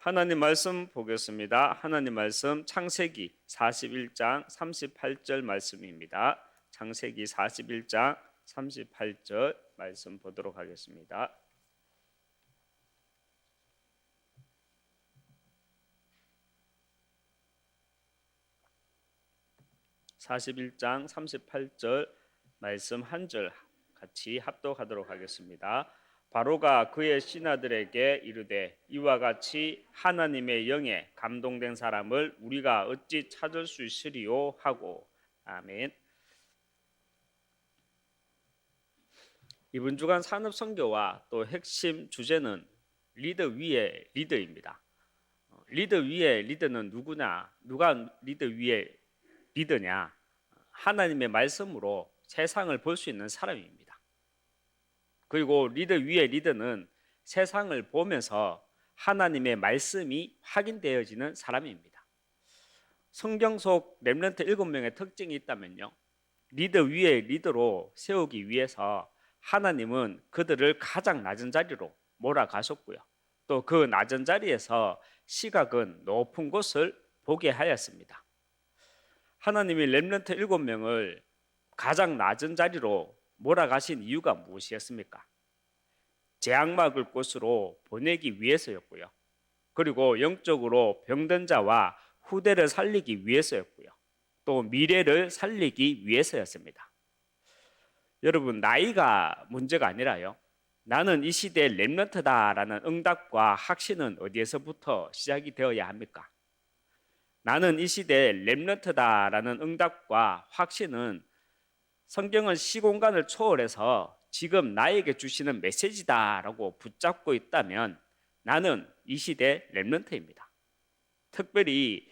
하나님 말씀 보겠습니다. 하나님 말씀 창세기 41장 38절 말씀입니다. 창세기 41장 38절 말씀 보도록 하겠습니다. (41장 38절) 말씀 한 절 같이 합독하도록 하겠습니다. 바로가 그의 신하들에게 이르되 이와 같이 하나님의 영에 감동된 사람을 우리가 어찌 찾을 수 있으리요 하고. 아멘. 이번 주간 산업 선교와 또 핵심 주제는 리더 위의 리더입니다. 리더 위의 리더는 누구냐? 누가 리더 위의 리더냐? 하나님의 말씀으로 세상을 볼 수 있는 사람입니다. 그리고 리더 위의 리더는 세상을 보면서 하나님의 말씀이 확인되어지는 사람입니다. 성경 속 렘넌트 7명의 특징이 있다면요, 리더 위의 리더로 세우기 위해서 하나님은 그들을 가장 낮은 자리로 몰아가셨고요, 또 그 낮은 자리에서 시각은 높은 곳을 보게 하였습니다. 하나님이 렘넌트 7명을 가장 낮은 자리로 몰아가신 이유가 무엇이었습니까? 재앙 막을 곳으로 보내기 위해서였고요, 그리고 영적으로 병든 자와 후대를 살리기 위해서였고요, 또 미래를 살리기 위해서였습니다. 여러분, 나이가 문제가 아니라요, 나는 이 시대의 렘넌트다라는 응답과 확신은 어디에서부터 시작이 되어야 합니까? 나는 이 시대의 렘넌트다라는 응답과 확신은 성경은 시공간을 초월해서 지금 나에게 주시는 메시지다라고 붙잡고 있다면 나는 이 시대 렘넌트입니다. 특별히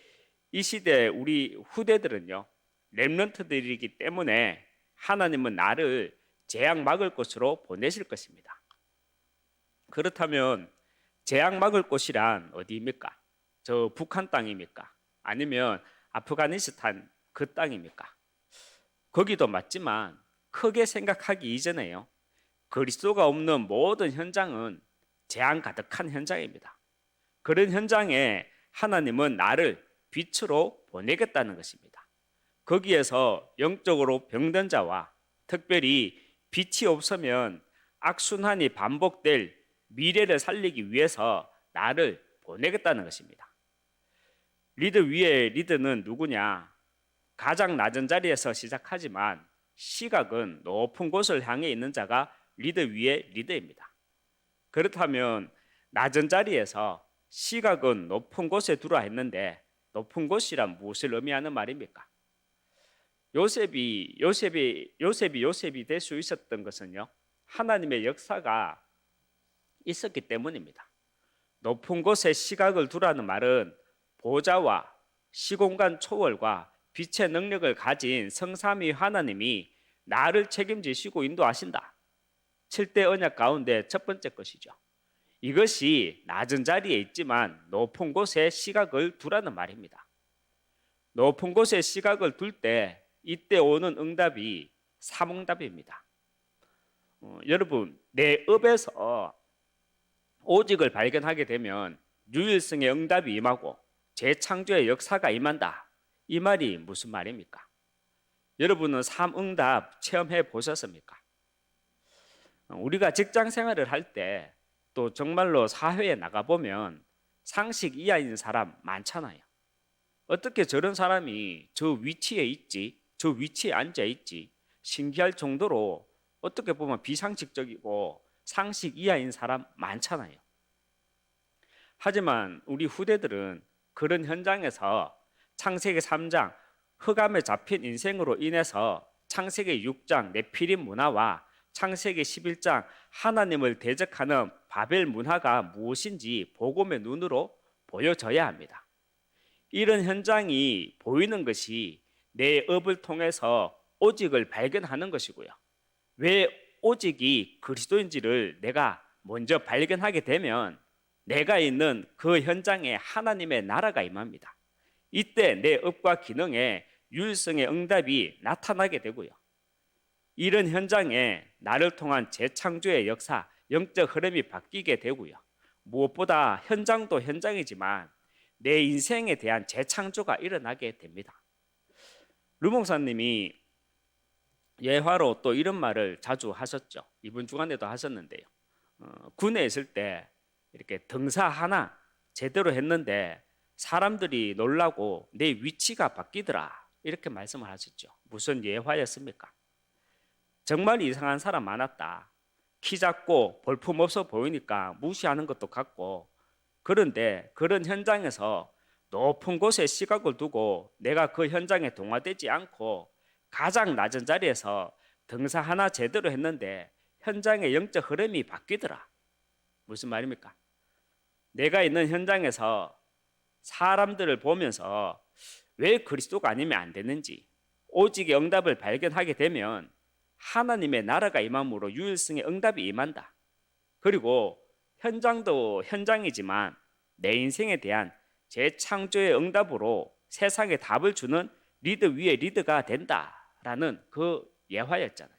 이 시대 우리 후대들은요, 렘넌트들이기 때문에 하나님은 나를 재앙 막을 곳으로 보내실 것입니다. 그렇다면 재앙 막을 곳이란 어디입니까? 저 북한 땅입니까? 아니면 아프가니스탄 그 땅입니까? 거기도 맞지만 크게 생각하기 이전에요, 그리스도가 없는 모든 현장은 재앙 가득한 현장입니다. 그런 현장에 하나님은 나를 빛으로 보내겠다는 것입니다. 거기에서 영적으로 병든 자와 특별히 빛이 없으면 악순환이 반복될 미래를 살리기 위해서 나를 보내겠다는 것입니다. 리더 위의 리더는 누구냐? 가장 낮은 자리에서 시작하지만 시각은 높은 곳을 향해 있는 자가 리더 위의 리더입니다. 그렇다면 낮은 자리에서 시각은 높은 곳에 두라 했는데 높은 곳이란 무엇을 의미하는 말입니까? 요셉이 될 수 있었던 것은요, 하나님의 역사가 있었기 때문입니다. 높은 곳에 시각을 두라는 말은 보좌와 시공간 초월과 빛의 능력을 가진 성삼위 하나님이 나를 책임지시고 인도하신다. 7대 언약 가운데 첫 번째 것이죠. 이것이 낮은 자리에 있지만 높은 곳에 시각을 두라는 말입니다. 높은 곳에 시각을 둘 때 이때 오는 응답이 삼응답입니다. 여러분, 내 업에서 오직을 발견하게 되면 유일성의 응답이 임하고 재창조의 역사가 임한다. 이 말이 무슨 말입니까? 여러분은 삼응답 체험해 보셨습니까? 우리가 직장 생활을 할 때 또 정말로 사회에 나가보면 상식 이하인 사람 많잖아요. 어떻게 저런 사람이 저 위치에 있지, 저 위치에 앉아 있지, 신기할 정도로 어떻게 보면 비상식적이고 상식 이하인 사람 많잖아요. 하지만 우리 후대들은 그런 현장에서 창세기 3장 흑암에 잡힌 인생으로 인해서 창세기 6장 네피림 문화와 창세기 11장 하나님을 대적하는 바벨 문화가 무엇인지 복음의 눈으로 보여져야 합니다. 이런 현장이 보이는 것이 내 업을 통해서 오직을 발견하는 것이고요, 왜 오직이 그리스도인지를 내가 먼저 발견하게 되면 내가 있는 그 현장에 하나님의 나라가 임합니다. 이때 내 업과 기능에 유일성의 응답이 나타나게 되고요, 이런 현장에 나를 통한 재창조의 역사, 영적 흐름이 바뀌게 되고요, 무엇보다 현장도 현장이지만 내 인생에 대한 재창조가 일어나게 됩니다. 루 목사님이 예화로 또 이런 말을 자주 하셨죠. 이번 주간에도 하셨는데요. 군에 있을 때 이렇게 등사 하나 제대로 했는데 사람들이 놀라고 내 위치가 바뀌더라, 이렇게 말씀을 하셨죠. 무슨 예화였습니까? 정말 이상한 사람 많았다. 키 작고 볼품없어 보이니까 무시하는 것도 같고, 그런데 그런 현장에서 높은 곳에 시각을 두고 내가 그 현장에 동화되지 않고 가장 낮은 자리에서 등사 하나 제대로 했는데 현장의 영적 흐름이 바뀌더라. 무슨 말입니까? 내가 있는 현장에서 사람들을 보면서 왜 그리스도가 아니면 안 되는지 오직의 응답을 발견하게 되면 하나님의 나라가 임함으로 유일성의 응답이 임한다. 그리고 현장도 현장이지만 내 인생에 대한 재창조의 응답으로 세상에 답을 주는 리더 위에 리더가 된다라는 그 예화였잖아요.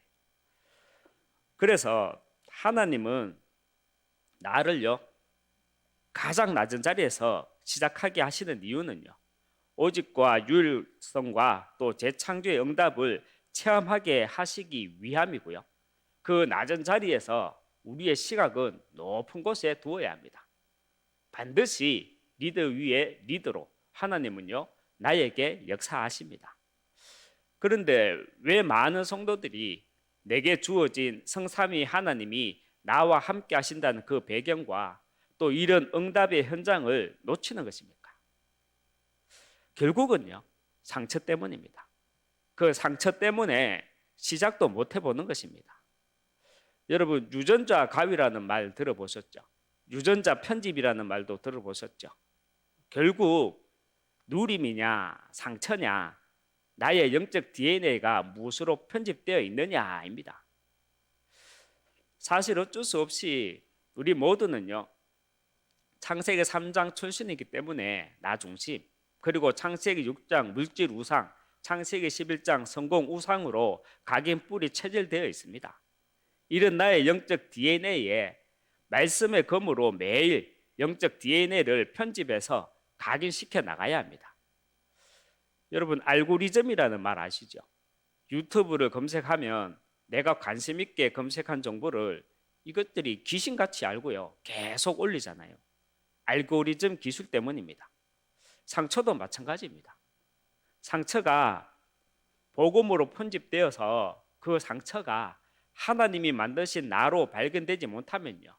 그래서 하나님은 나를요 가장 낮은 자리에서 시작하게 하시는 이유는요, 오직과 유일성과 또 재창조의 응답을 체험하게 하시기 위함이고요. 그 낮은 자리에서 우리의 시각은 높은 곳에 두어야 합니다. 반드시 리더 위에 리더로 하나님은요 나에게 역사하십니다. 그런데 왜 많은 성도들이 내게 주어진 성삼위 하나님이 나와 함께 하신다는 그 배경과 또 이런 응답의 현장을 놓치는 것입니까? 결국은요 상처 때문입니다. 그 상처 때문에 시작도 못 해보는 것입니다. 여러분, 유전자 가위라는 말 들어보셨죠? 유전자 편집이라는 말도 들어보셨죠? 결국 누림이냐 상처냐, 나의 영적 DNA가 무엇으로 편집되어 있느냐입니다. 사실 어쩔 수 없이 우리 모두는요 창세기 3장 출신이기 때문에 나 중심, 그리고 창세기 6장 물질 우상, 창세기 11장 성공 우상으로 각인 뿔이 체질되어 있습니다. 이런 나의 영적 DNA에 말씀의 검으로 매일 영적 DNA를 편집해서 각인시켜 나가야 합니다. 여러분, 알고리즘이라는 말 아시죠? 유튜브를 검색하면 내가 관심 있게 검색한 정보를 이것들이 귀신같이 알고요 계속 올리잖아요. 알고리즘 기술 때문입니다. 상처도 마찬가지입니다. 상처가 복음으로 편집되어서 그 상처가 하나님이 만드신 나로 발견되지 못하면요,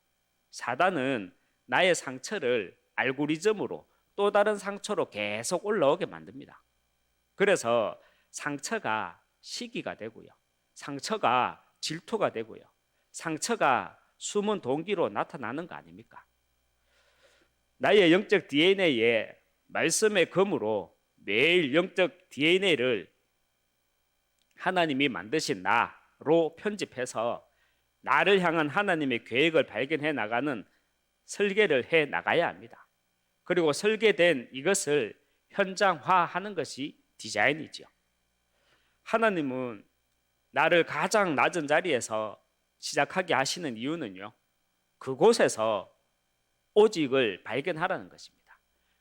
사단은 나의 상처를 알고리즘으로 또 다른 상처로 계속 올라오게 만듭니다. 그래서 상처가 시기가 되고요, 상처가 질투가 되고요, 상처가 숨은 동기로 나타나는 거 아닙니까? 나의 영적 DNA에 말씀의 검으로 매일 영적 DNA를 하나님이 만드신 나로 편집해서 나를 향한 하나님의 계획을 발견해 나가는 설계를 해 나가야 합니다. 그리고 설계된 이것을 현장화하는 것이 디자인이죠. 하나님은 나를 가장 낮은 자리에서 시작하게 하시는 이유는요, 그곳에서 오직을 발견하라는 것입니다.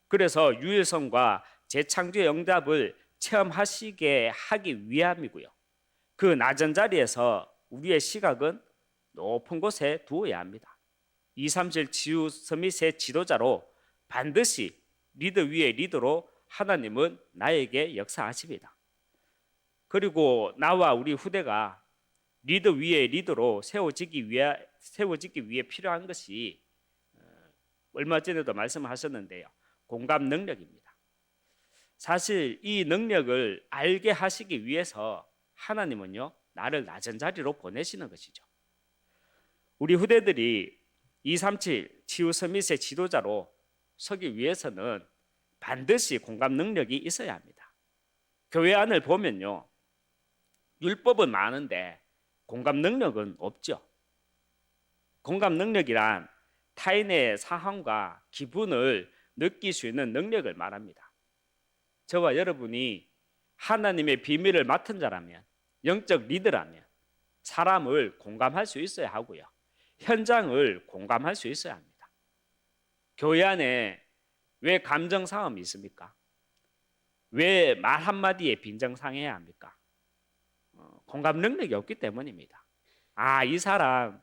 그래서 유일성과 재창조의 응답을 체험하시게 하기 위함이고요, 그 낮은 자리에서 우리의 시각은 높은 곳에 두어야 합니다. 237 지우 서밋의 지도자로 반드시 리더 위에 리더로 하나님은 나에게 역사하십니다. 그리고 나와 우리 후대가 리더 위에 리더로 세워지기 위해 필요한 것이 얼마 전에도 말씀하셨는데요, 공감 능력입니다. 사실 이 능력을 알게 하시기 위해서 하나님은요 나를 낮은 자리로 보내시는 것이죠. 우리 후대들이 237 치유 서밋의 지도자로 서기 위해서는 반드시 공감 능력이 있어야 합니다. 교회 안을 보면요 율법은 많은데 공감 능력은 없죠. 공감 능력이란 타인의 상황과 기분을 느낄 수 있는 능력을 말합니다. 저와 여러분이 하나님의 비밀을 맡은 자라면, 영적 리더라면 사람을 공감할 수 있어야 하고요, 현장을 공감할 수 있어야 합니다. 교회 안에 왜 감정 상함이 있습니까? 왜 말 한마디에 빈정상해야 합니까? 공감 능력이 없기 때문입니다. 아, 이 사람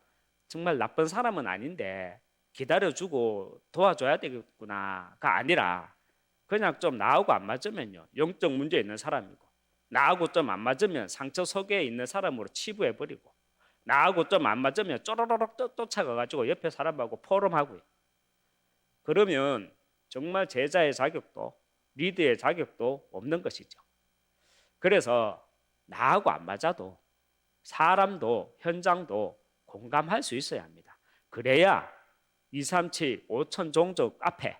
정말 나쁜 사람은 아닌데 기다려주고 도와줘야 되겠구나가 아니라 그냥 좀 나하고 안 맞으면요, 영적 문제 있는 사람이고, 나하고 좀 안 맞으면 상처 속에 있는 사람으로 치부해버리고, 나하고 좀 안 맞으면 쪼로로록 쫓아가가지고 옆에 사람하고 포럼하고요. 그러면 정말 제자의 자격도 리더의 자격도 없는 것이죠. 그래서 나하고 안 맞아도 사람도 현장도 공감할 수 있어야 합니다. 그래야 237, 5천 종족 앞에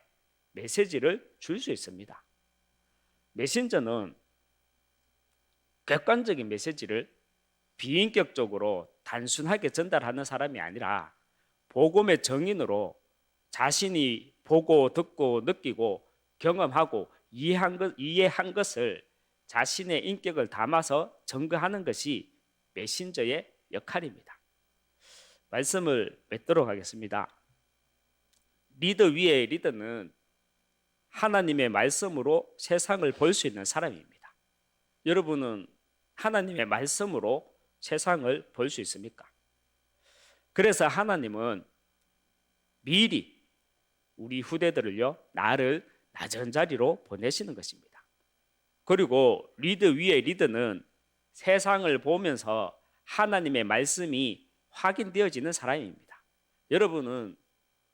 메시지를 줄 수 있습니다. 메신저는 객관적인 메시지를 비인격적으로 단순하게 전달하는 사람이 아니라 복음의 정인으로 자신이 보고 듣고 느끼고 경험하고 이해한 것을 자신의 인격을 담아서 전거하는 것이 메신저의 역할입니다. 말씀을 맺도록 하겠습니다. 리더 위의 리더는 하나님의 말씀으로 세상을 볼 수 있는 사람입니다. 여러분은 하나님의 말씀으로 세상을 볼 수 있습니까? 그래서 하나님은 미리 우리 후대들을요, 나를 낮은 자리로 보내시는 것입니다. 그리고 리더 위의 리더는 세상을 보면서 하나님의 말씀이 확인되어지는 사람입니다. 여러분은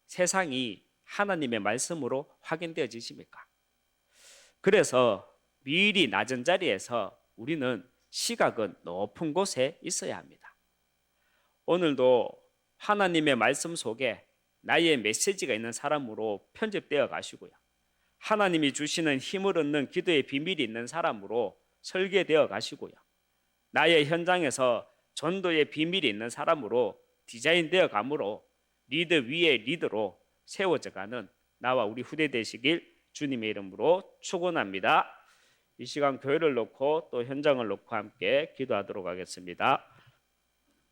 세상이 하나님의 말씀으로 확인되어지십니까? 그래서 미리 낮은 자리에서 우리는 시각은 높은 곳에 있어야 합니다. 오늘도 하나님의 말씀 속에 나의 메시지가 있는 사람으로 편집되어 가시고요, 하나님이 주시는 힘을 얻는 기도의 비밀이 있는 사람으로 설계되어 가시고요, 나의 현장에서 전도의 비밀이 있는 사람으로 디자인되어 가므로 리더 위의 리더로 세워져 가는 나와 우리 후대 되시길 주님의 이름으로 축원합니다. 이 시간 교회를 놓고 또 현장을 놓고 함께 기도하도록 하겠습니다.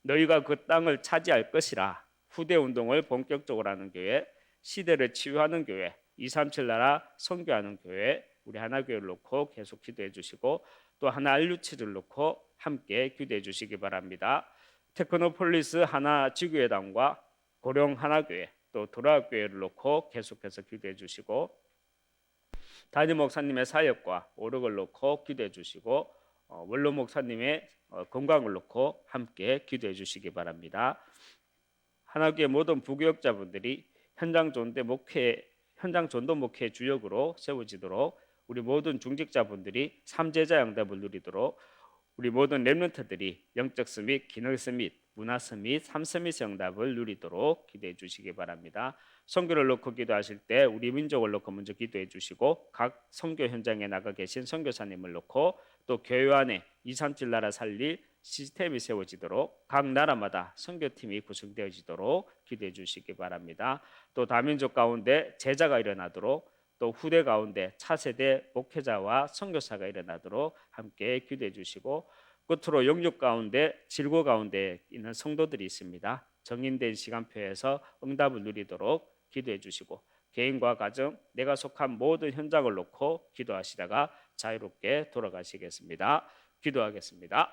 너희가 그 땅을 차지할 것이라. 후대 운동을 본격적으로 하는 교회, 시대를 치유하는 교회, 237 나라 선교하는 교회, 우리 하나교회를 놓고 계속 기도해 주시고 또 하나 알류치를 놓고 함께 기도해 주시기 바랍니다. 테크노폴리스 하나 지구회당과 고령 하나교회 또 도라교회를 놓고 계속해서 기도해 주시고, 담임 목사님의 사역과 오력을 놓고 기도해 주시고, 원로 목사님의 건강을 놓고 함께 기도해 주시기 바랍니다. 하나교회 모든 부교역자분들이 현장 전도 목회 주역으로 세워지도록, 우리 모든 중직자분들이 삼제자 양답을 누리도록, 우리 모든 렘넌트들이 영적 스밋, 기능 스밋, 문화 스밋, 삶 스밋 응답을 누리도록 기도해 주시기 바랍니다. 선교를 놓고 기도하실 때 우리 민족을 놓고 먼저 기도해 주시고, 각 선교 현장에 나가 계신 선교사님을 놓고 또 교회 안에 237 나라 살릴 시스템이 세워지도록 각 나라마다 선교팀이 구성되어지도록 기도해 주시기 바랍니다. 또 다민족 가운데 제자가 일어나도록, 또 후대 가운데 차세대 목회자와 선교사가 일어나도록 함께 기도해 주시고, 끝으로 영육 가운데 질고 가운데 있는 성도들이 있습니다. 정인된 시간표에서 응답을 누리도록 기도해 주시고, 개인과 가정, 내가 속한 모든 현장을 놓고 기도하시다가 자유롭게 돌아가시겠습니다. 기도하겠습니다.